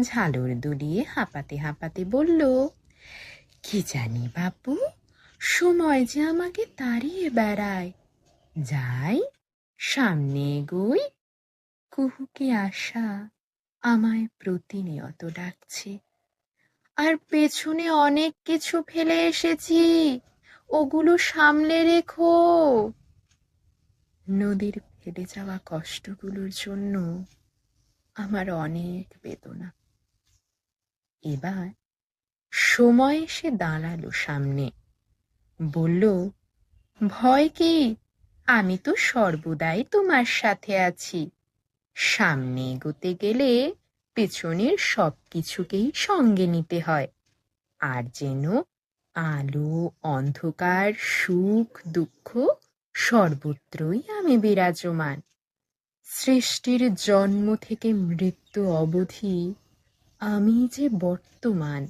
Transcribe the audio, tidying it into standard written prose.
ঝালর দুলিয়ে হাঁপাতে হাঁপাতে বলল, কি জানি বাপু, সময় যে আমাকে তাড়িয়ে বেড়ায়। যাই, সামনে এগোই, কুহুকে আশা আমায় প্রতিনিয়ত ডাকছে। আর পেছনে অনেক কিছু ফেলে এসেছি, ওগুলো সামলে রেখো। নদীর ফেলে যাওয়া কষ্টগুলোর জন্য আমার অনেক বেদনা। এবার সময় এসে দাঁড়ালো সামনে, বলল, ভয় কি, আমি তো সর্বদাই তোমার সাথে আছি। সামনে এগোতে গেলে পেছনের সব কিছুকেই সঙ্গে নিতে হয়। আর যেন আলো, অন্ধকার, সুখ, দুঃখ সর্বত্রই আমি বিরাজমান। সৃষ্টির জন্ম থেকে মৃত্যু অবধি আমি যে বর্তমান।